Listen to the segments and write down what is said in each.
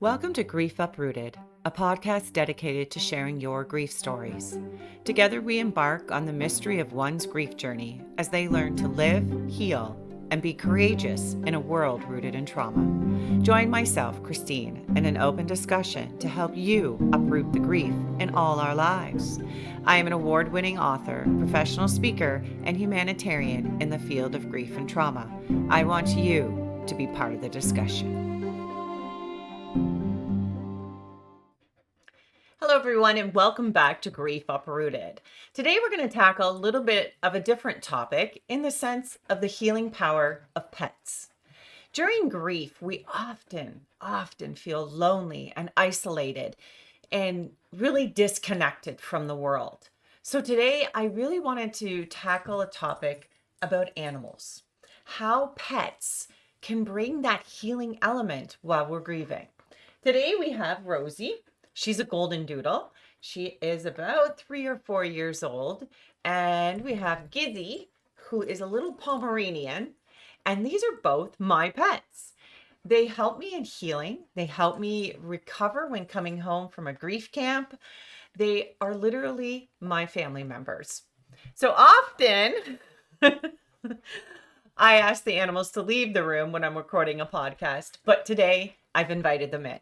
Welcome to Grief Uprooted, a podcast dedicated to sharing your grief stories. Together, we embark on the mystery of one's grief journey as they learn to live, heal, and be courageous in a world rooted in trauma. Join myself, Christine, in an open discussion to help you uproot the grief in all our lives. I am an award winning author, professional speaker, and humanitarian in the field of grief and trauma. I want you to be part of the discussion. Hello, everyone, and welcome back to Grief Uprooted. Today, we're going to tackle a little bit of a different topic in the sense of the healing power of pets. During grief, we often feel lonely and isolated and really disconnected from the world. So today, I really wanted to tackle a topic about animals, how pets can bring that healing element while we're grieving. Today, we have Rosey. She's a golden doodle. She is about 3 or 4 years old. And we have Gizzy, who is a little Pomeranian. And these are both my pets. They help me in healing. They help me recover when coming home from a grief camp. They are literally my family members. So often, I ask the animals to leave the room when I'm recording a podcast, but today I've invited them in.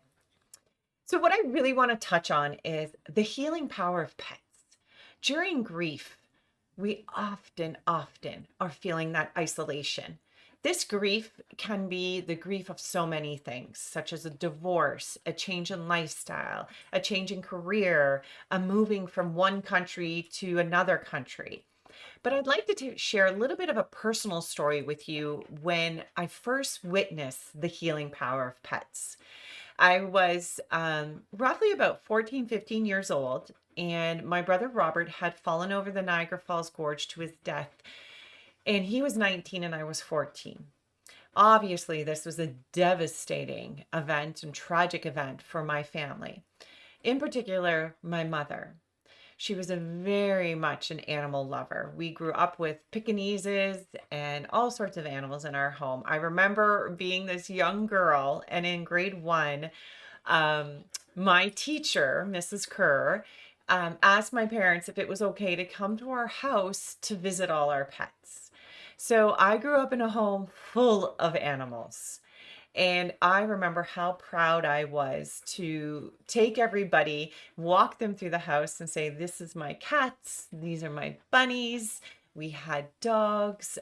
So what I really want to touch on is the healing power of pets. During grief, we often are feeling that isolation. This grief can be the grief of so many things, such as a divorce, a change in lifestyle, a change in career, a moving from one country to another country. But I'd like to share a little bit of a personal story with you when I first witnessed the healing power of pets. I was roughly about 14, 15 years old, and my brother Robert had fallen over the Niagara Falls Gorge to his death, and he was 19 and I was 14. Obviously, this was a devastating event and tragic event for my family, in particular, my mother. She was a very much an animal lover. We grew up with Pekingeses and all sorts of animals in our home. I remember being this young girl, and in grade 1, my teacher, Mrs. Kerr, asked my parents if it was okay to come to our house to visit all our pets. So I grew up in a home full of animals. And I remember how proud I was to take everybody, walk them through the house and say, this is my cats, these are my bunnies. We had dogs.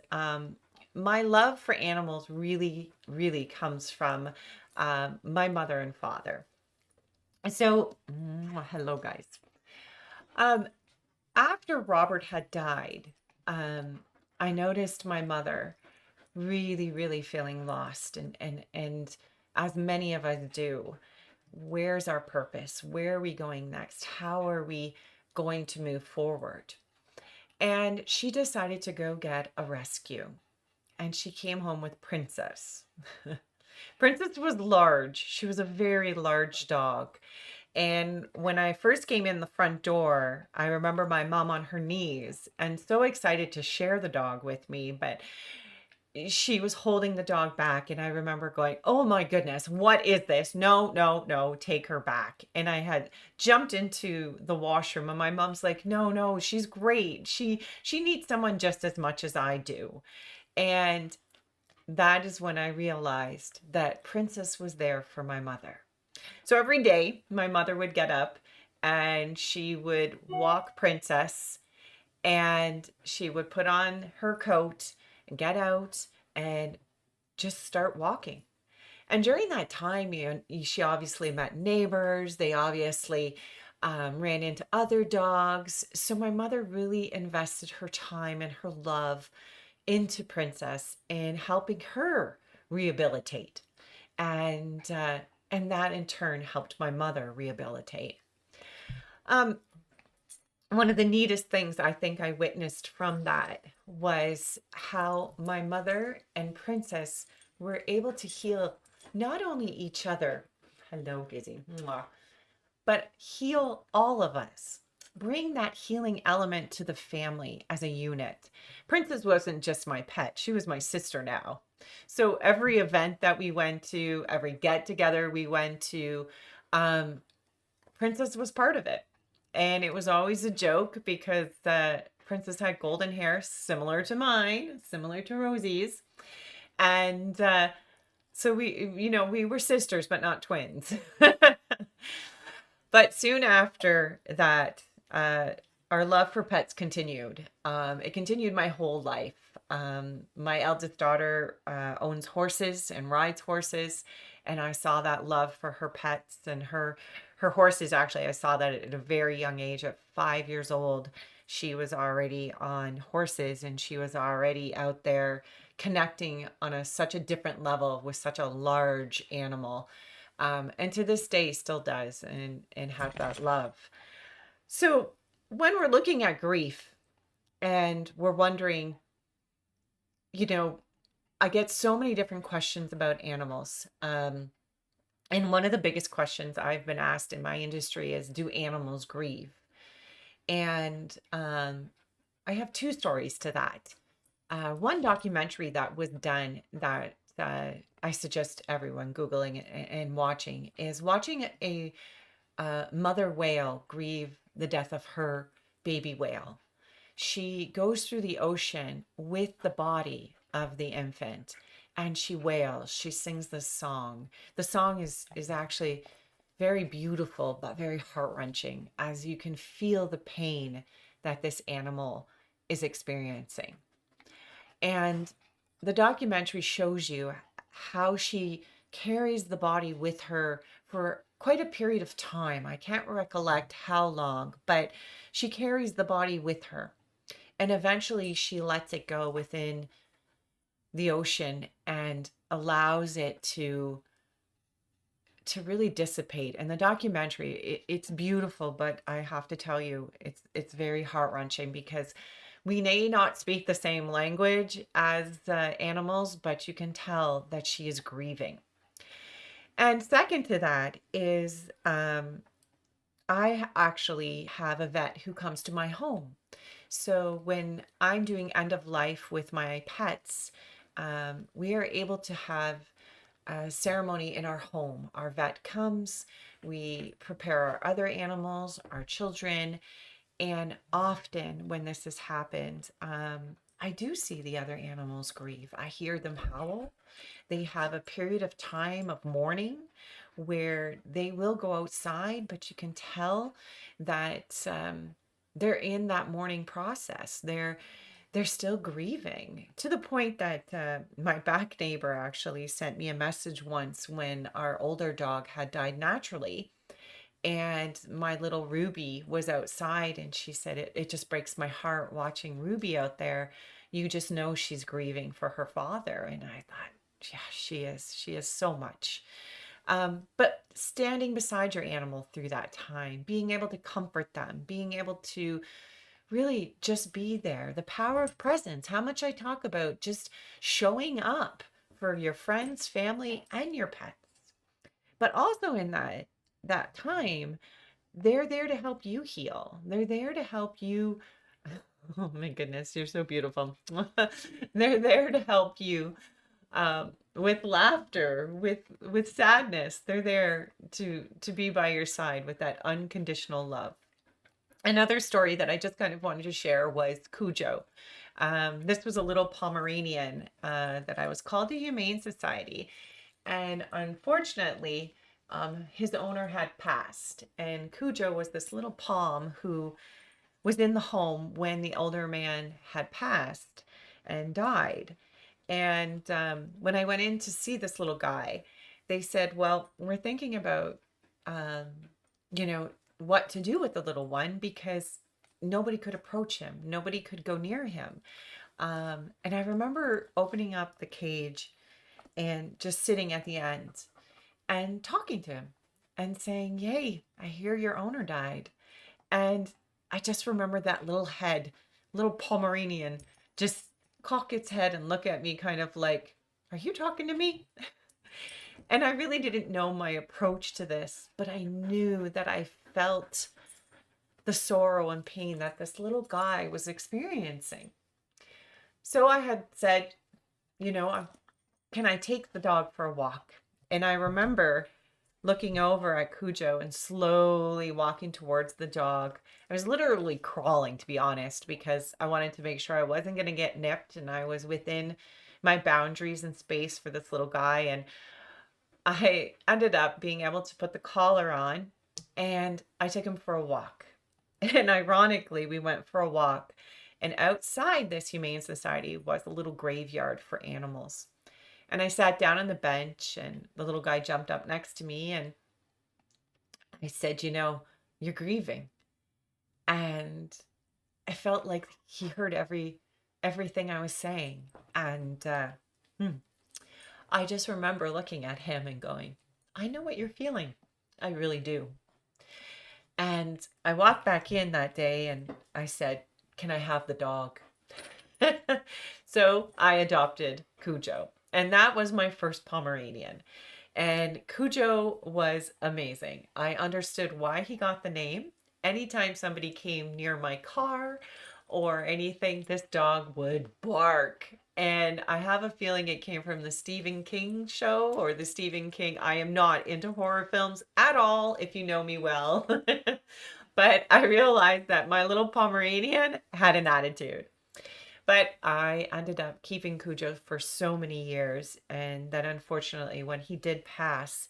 My love for animals really comes from my mother and father. So, hello guys. After Robert had died, I noticed my mother really feeling lost and as many of us do. Where's our purpose? Where are we going next? How are we going to move forward? And she decided to go get a rescue, and she came home with Princess. Princess was large. She was a very large dog. And when I first came in the front door, I remember my mom on her knees and so excited to share the dog with me, but she was holding the dog back, and I remember going, oh my goodness, what is this? No, take her back. And I had jumped into the washroom, and my mom's like, no, she's great. She needs someone just as much as I do. And that is when I realized that Princess was there for my mother. So every day my mother would get up and she would walk Princess, and she would put on her coat and get out and just start walking. And during that time, she obviously met neighbors. They obviously ran into other dogs. So my mother really invested her time and her love into Princess and helping her rehabilitate. And that in turn helped my mother rehabilitate. One of the neatest things I think I witnessed from that was how my mother and Princess were able to heal not only each other, hello, Gizzy, but heal all of us. bring that healing element to the family as a unit. Princess wasn't just my pet, she was my sister now. So every event that we went to, every get together we went to, um, Princess was part of it. And it was always a joke because Princess had golden hair similar to mine, similar to Rosie's. And so we were sisters, but not twins. But soon after that, our love for pets continued. It continued my whole life. My eldest daughter owns horses and rides horses, and I saw that love for her pets and her horses. Actually, I saw that at a very young age, at 5 years old. She was already on horses, and she was already out there connecting on such a different level with such a large animal, and to this day still does, and has that love. So when we're looking at grief and we're wondering, you know, I get so many different questions about animals. And one of the biggest questions I've been asked in my industry is, do animals grieve? And I have two stories to that. One documentary that was done that I suggest everyone Googling it and watching is watching a mother whale grieve the death of her baby whale. She goes through the ocean with the body of the infant and she wails. She sings this song. The song is actually very beautiful but very heart-wrenching, as you can feel the pain that this animal is experiencing. And the documentary shows you how she carries the body with her for quite a period of time. I can't recollect how long, but she carries the body with her. And eventually she lets it go within the ocean and allows it to really dissipate. And the documentary, it's beautiful, but I have to tell you, it's very heart-wrenching because we may not speak the same language as animals, but you can tell that she is grieving. And second to that is I actually have a vet who comes to my home. So when I'm doing end of life with my pets, we are able to have a ceremony in our home. Our vet comes, we prepare our other animals, our children, and often when this has happened, I do see the other animals grieve. I hear them howl. They have a period of time of mourning where they will go outside, but you can tell that they're in that mourning process. They're still grieving, to the point that my back neighbor actually sent me a message once when our older dog had died naturally. And my little Ruby was outside, and she said, it just breaks my heart watching Ruby out there. You just know she's grieving for her father. And I thought, yeah, she is. She is so much. But standing beside your animal through that time, being able to comfort them, being able to really just be there. The power of presence, how much I talk about just showing up for your friends, family, and your pets. But also in that time, they're there to help you heal. They're there to help you. Oh my goodness, you're so beautiful. They're there to help you with laughter, with sadness. They're there to be by your side with that unconditional love. Another story that I just kind of wanted to share was Cujo. This was a little Pomeranian that I was called to Humane Society. And unfortunately, his owner had passed. And Cujo was this little Pom who was in the home when the older man had passed and died. And when I went in to see this little guy, they said, well, we're thinking about, um, you know, what to do with the little one because nobody could approach him. Nobody could go near him. And I remember opening up the cage and just sitting at the end and talking to him and saying, yay, I hear your owner died. And I just remember that little head, little Pomeranian, just cock its head and look at me kind of like, are you talking to me? And I really didn't know my approach to this, but I knew that I felt the sorrow and pain that this little guy was experiencing. So I had said, you know, can I take the dog for a walk? And I remember looking over at Cujo and slowly walking towards the dog. I was literally crawling, to be honest, because I wanted to make sure I wasn't going to get nipped and I was within my boundaries and space for this little guy. And I ended up being able to put the collar on and I took him for a walk. And ironically, we went for a walk. And outside this humane society was a little graveyard for animals. And I sat down on the bench and the little guy jumped up next to me and I said, you know, you're grieving. And I felt like he heard everything I was saying. And I just remember looking at him and going, I know what you're feeling. I really do. And I walked back in that day and I said, can I have the dog? So I adopted Cujo. And that was my first Pomeranian. And Cujo was amazing. I understood why he got the name. Anytime somebody came near my car or anything, this dog would bark. And I have a feeling it came from the Stephen King show or the Stephen King. I am not into horror films at all, if you know me well. But I realized that my little Pomeranian had an attitude. But I ended up keeping Cujo for so many years. And then unfortunately, when he did pass,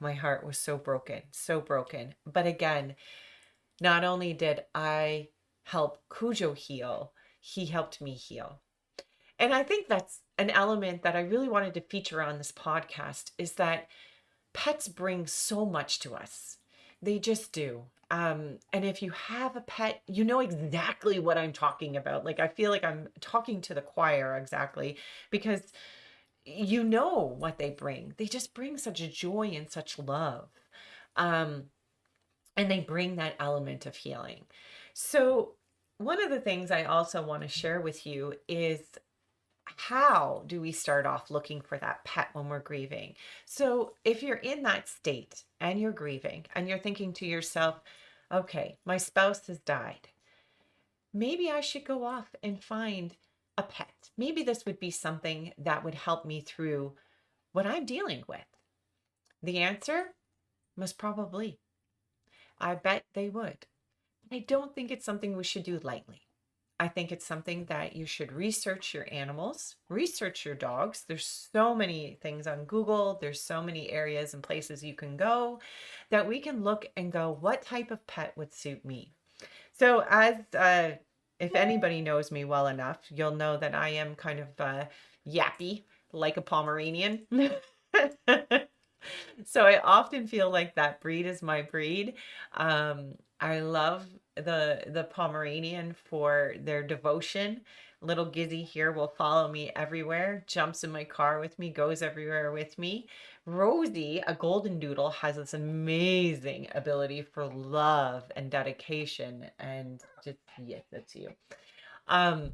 my heart was so broken, so broken. But again, not only did I help Cujo heal, he helped me heal. And I think that's an element that I really wanted to feature on this podcast is that pets bring so much to us. They just do. And if you have a pet, you know exactly what I'm talking about. Like, I feel like I'm talking to the choir exactly because you know what they bring. They just bring such joy and such love. Um, and they bring that element of healing. So, one of the things I also want to share with you is how do we start off looking for that pet when we're grieving? So, if you're in that state and you're grieving and you're thinking to yourself, okay, my spouse has died. Maybe I should go off and find a pet. Maybe this would be something that would help me through what I'm dealing with. The answer? Most probably. I bet they would. I don't think it's something we should do lightly. I think it's something that you should research your animals, research your dogs. There's so many things on Google. There's so many areas and places you can go that we can look and go, what type of pet would suit me? So if anybody knows me well enough, you'll know that I am kind of yappy, like a Pomeranian. So I often feel like that breed is my breed. I love the Pomeranian for their devotion. Little Gizzy here will follow me everywhere, jumps in my car with me, goes everywhere with me. Rosey, a golden doodle, has this amazing ability for love and dedication and just yes, that's you. Um,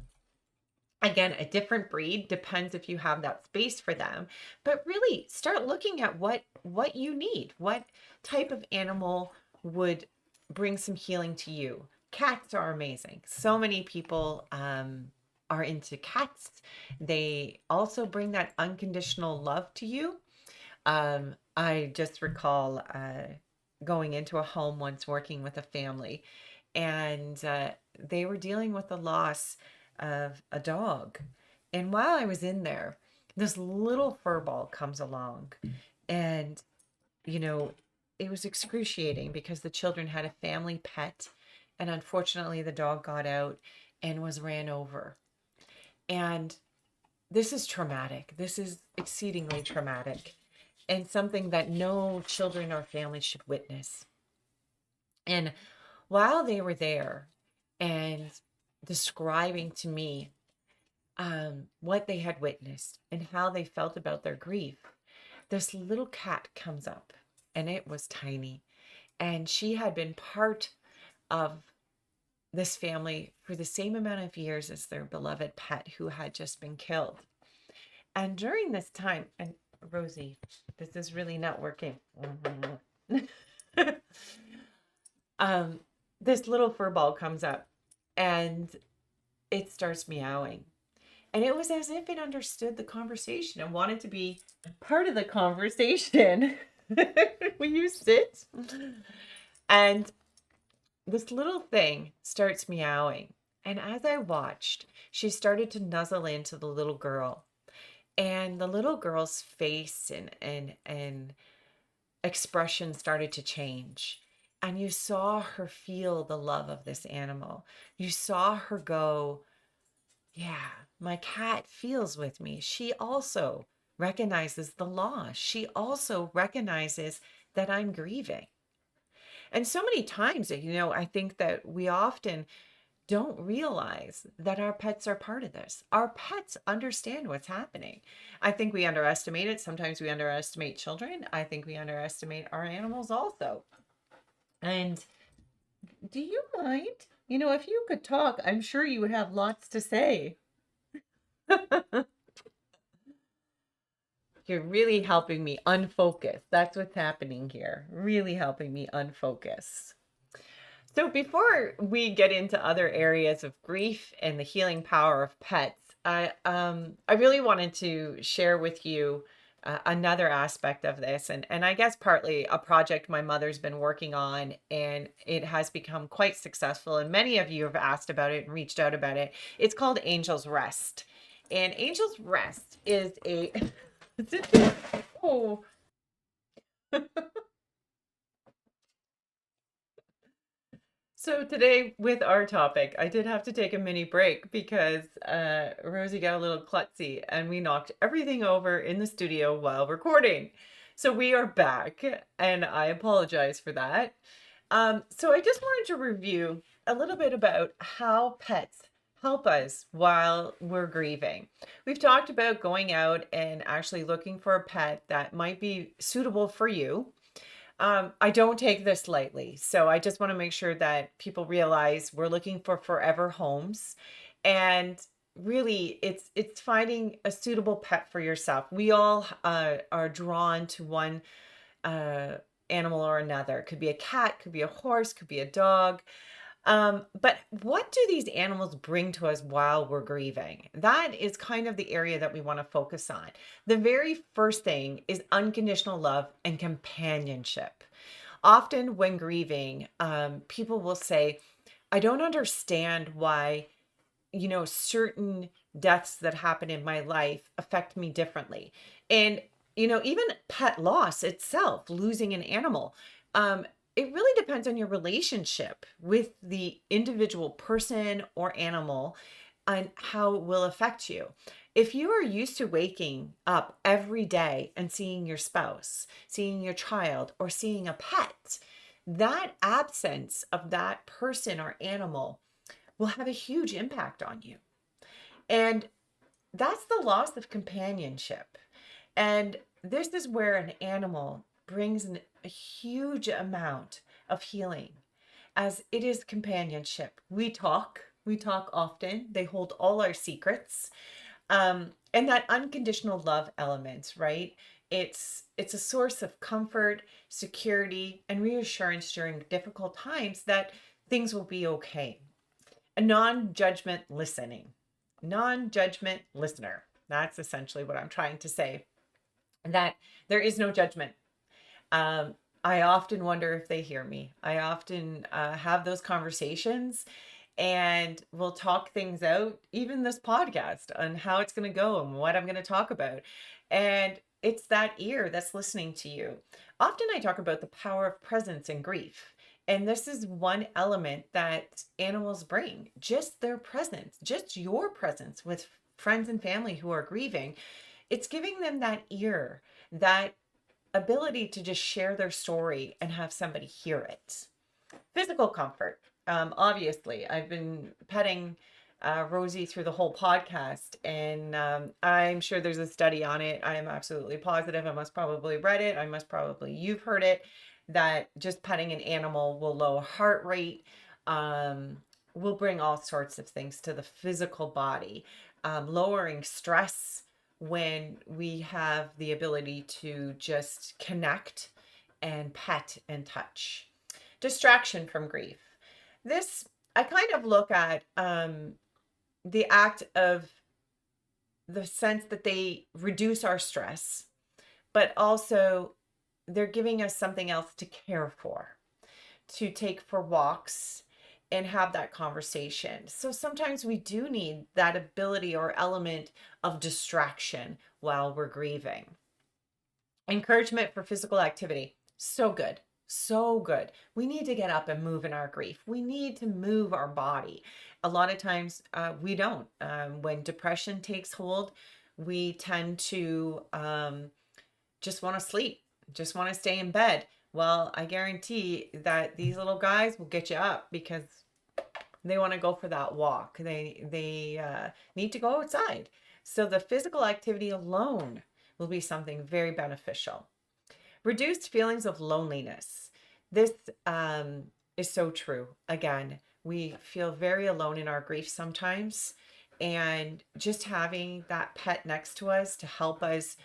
Again, a different breed depends if you have that space for them, but really start looking at what you need. What type of animal would bring some healing to you? Cats are amazing. So many people are into cats. They also bring that unconditional love to you. I just recall going into a home once working with a family, and they were dealing with the loss of a dog. And while I was in there, this little furball comes along, and you know, it was excruciating because the children had a family pet, and unfortunately, the dog got out and was ran over. And this is traumatic. This is exceedingly traumatic and something that no children or families should witness. And while they were there and describing to me what they had witnessed and how they felt about their grief, this little cat comes up and it was tiny. And she had been part of this family for the same amount of years as their beloved pet who had just been killed. And during this time, and Rosey, this is really not working. The this little fur ball comes up and it starts meowing. And it was as if it understood the conversation and wanted to be part of the conversation. Will you sit? And this little thing starts meowing. And as I watched, she started to nuzzle into the little girl. And the little girl's face and expression started to change. And you saw her feel the love of this animal. You saw her go, yeah, my cat feels with me. She also recognizes the loss. She also recognizes that I'm grieving. And so many times, I think that we often don't realize that our pets are part of this. Our pets understand what's happening. I think we underestimate it. Sometimes we underestimate children. I think we underestimate our animals also. And do you mind? If you could talk, I'm sure you would have lots to say. You're really helping me unfocus. That's what's happening here. Really helping me unfocus. So before we get into other areas of grief and the healing power of pets, I really wanted to share with you another aspect of this, and I guess partly a project my mother's been working on, and it has become quite successful. And many of you have asked about it and reached out about it. It's called Angel's Rest, and Angel's Rest is a oh. So today with our topic, I did have to take a mini break because Rosie got a little klutzy and we knocked everything over in the studio while recording. So we are back and I apologize for that. So I just wanted to review a little bit about how pets help us while we're grieving. We've talked about going out and actually looking for a pet that might be suitable for you. I don't take this lightly. So I just want to make sure that people realize we're looking for forever homes. And really it's finding a suitable pet for yourself. We all are drawn to one uh, animal or another. It could be a cat, could be a horse, could be a dog. But what do these animals bring to us while we're grieving? That is kind of the area that we want to focus on. The very first thing is unconditional love and companionship. Often, when grieving, people will say, I don't understand why, certain deaths that happen in my life affect me differently. And, even pet loss itself, losing an animal, it really depends on your relationship with the individual person or animal and how it will affect you. If you are used to waking up every day and seeing your spouse, seeing your child, or seeing a pet, that absence of that person or animal will have a huge impact on you. And that's the loss of companionship. And this is where an animal brings a huge amount of healing, as it is companionship. We talk often. They hold all our secrets. And that unconditional love element, right? It's a source of comfort, security, and reassurance during difficult times that things will be okay. A non-judgment listening, non-judgment listener. That's essentially what I'm trying to say. That there is no judgment. I often wonder if they hear me. I often have those conversations and we'll talk things out, even this podcast, on how it's going to go and what I'm going to talk about. And it's that ear that's listening to you. Often I talk about the power of presence and grief. And this is one element that animals bring, just their presence, just your presence with friends and family who are grieving. It's giving them that ear, that ability to just share their story and have somebody hear it. Physical comfort. Obviously, I've been petting Rosey through the whole podcast, and I'm sure there's a study on it. I am absolutely positive. I must probably read it. You've heard it, that just petting an animal will lower heart rate, will bring all sorts of things to the physical body, lowering stress when we have the ability to just connect and pet and touch. Distraction from grief. This, I kind of look at the act of the sense that they reduce our stress, but also they're giving us something else to care for, to take for walks and have that conversation. So sometimes we do need that ability or element of distraction while we're grieving. Encouragement for physical activity. So good. So good. We need to get up and move in our grief. We need to move our body. A lot of times we don't. When depression takes hold, we tend to just want to sleep, just want to stay in bed. Well, I guarantee that these little guys will get you up because they want to go for that walk. They need to go outside. So the physical activity alone will be something very beneficial. Reduced feelings of loneliness. This is so true. Again, we feel very alone in our grief sometimes. And just having that pet next to us to help us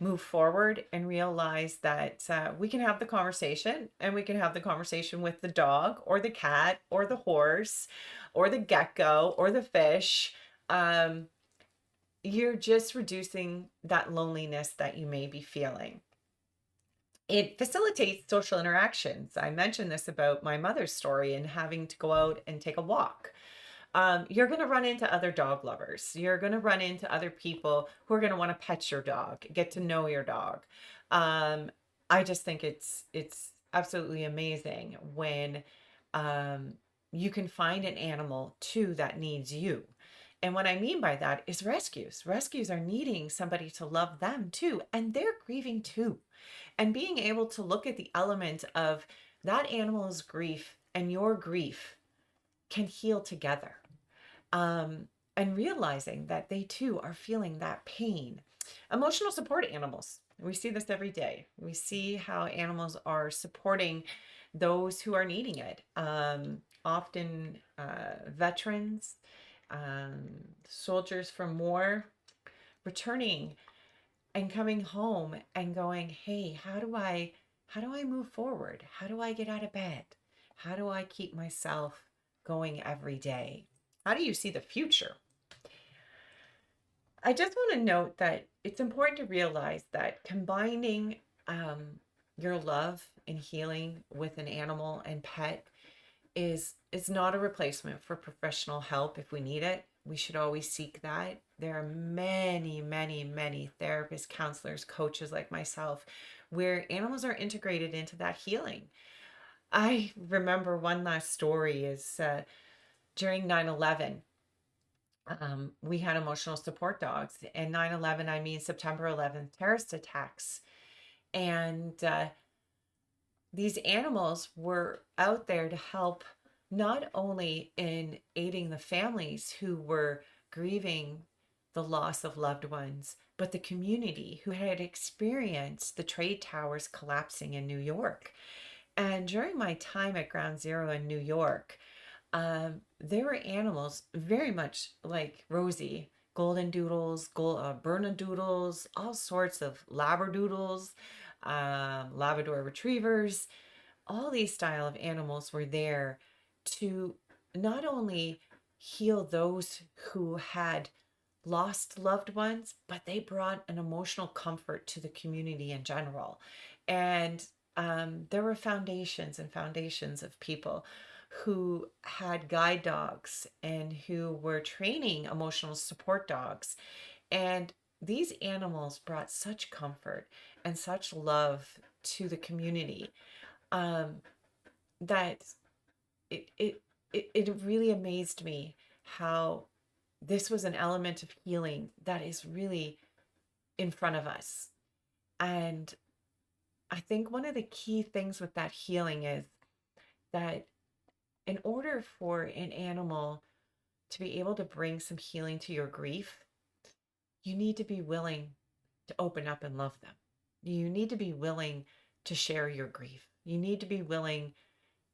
move forward and realize that we can have the conversation, and we can have the conversation with the dog or the cat or the horse or the gecko or the fish. Um, you're just reducing that loneliness that you may be feeling. It facilitates social interactions. I mentioned this about my mother's story and having to go out and take a walk. You're going to run into other dog lovers. You're going to run into other people who are going to want to pet your dog, get to know your dog. Um, I just think it's absolutely amazing when um, you can find an animal too that needs you. And what I mean by that is rescues. Rescues are needing somebody to love them too, and they're grieving too. And being able to look at the element of that animal's grief and your grief can heal together, um, and realizing that they too are feeling that pain. Emotional support animals. We see this every day. We see how animals are supporting those who are needing it. Often veterans, soldiers from war, returning and coming home and going, hey, how do I move forward? How do I get out of bed? How do I keep myself going every day? How do you see the future? I just want to note that it's important to realize that combining your love and healing with an animal and pet is not a replacement for professional help if we need it. We should always seek that. There are many, many, many therapists, counselors, coaches like myself where animals are integrated into that healing. I remember one last story is during 9/11, we had emotional support dogs. And 9/11, I mean September 11th, terrorist attacks. And these animals were out there to help not only in aiding the families who were grieving the loss of loved ones, but the community who had experienced the trade towers collapsing in New York. And during my time at Ground Zero in New York, there were animals very much like Rosey, golden doodles, bernedoodles, all sorts of labradoodles, Labrador retrievers. All these style of animals were there to not only heal those who had lost loved ones, but they brought an emotional comfort to the community in general. And there were foundations and foundations of people who had guide dogs and who were training emotional support dogs. And these animals brought such comfort and such love to the community, um, that it, it it really amazed me how this was an element of healing that is really in front of us. And I think one of the key things with that healing is that in order for an animal to be able to bring some healing to your grief, you need to be willing to open up and love them. You need to be willing to share your grief. You need to be willing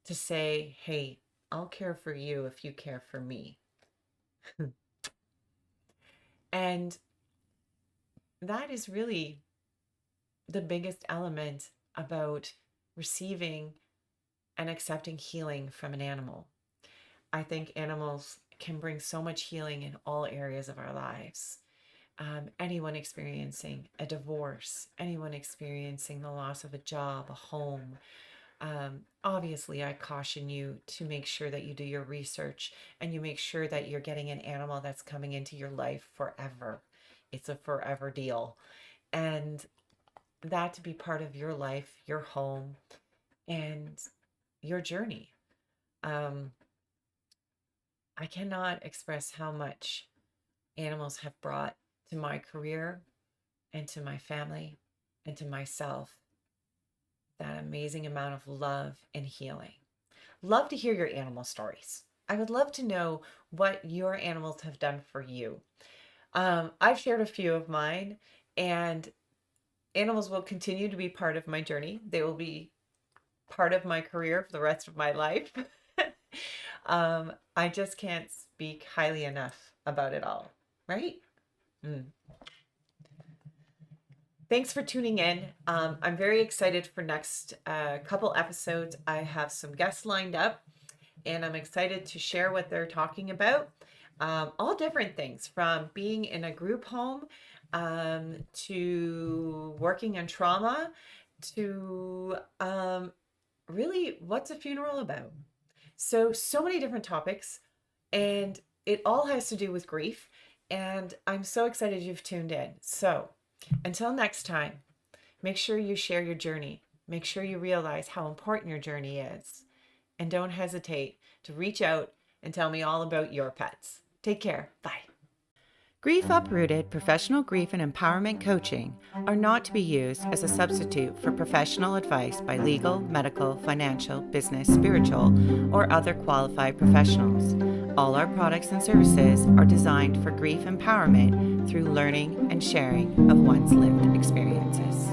to say, hey, I'll care for you if you care for me. And that is really the biggest element about receiving and accepting healing from an animal. I think animals can bring so much healing in all areas of our lives. Anyone experiencing a divorce, anyone experiencing the loss of a job, a home. Obviously, I caution you to make sure that you do your research and you make sure that you're getting an animal that's coming into your life forever. It's a forever deal. And that to be part of your life, your home, and your journey. Um, I cannot express how much animals have brought to my career and to my family and to myself that amazing amount of love and healing. Love to hear your animal stories. I would love to know what your animals have done for you. I've shared a few of mine, and animals will continue to be part of my journey. They will be part of my career for the rest of my life. I just can't speak highly enough about it all, right? Mm. Thanks for tuning in. I'm very excited for next couple episodes. I have some guests lined up, and I'm excited to share what they're talking about. All different things, from being in a group home to working in trauma to really what's a funeral about. So many different topics, and it all has to do with grief. And I'm so excited you've tuned in. So until next time, make sure you share your journey. Make sure you realize how important your journey is. And don't hesitate to reach out and tell me all about your pets. Take care. Bye. Grief Uprooted professional grief and empowerment coaching are not to be used as a substitute for professional advice by legal, medical, financial, business, spiritual, or other qualified professionals. All our products and services are designed for grief empowerment through learning and sharing of one's lived experiences.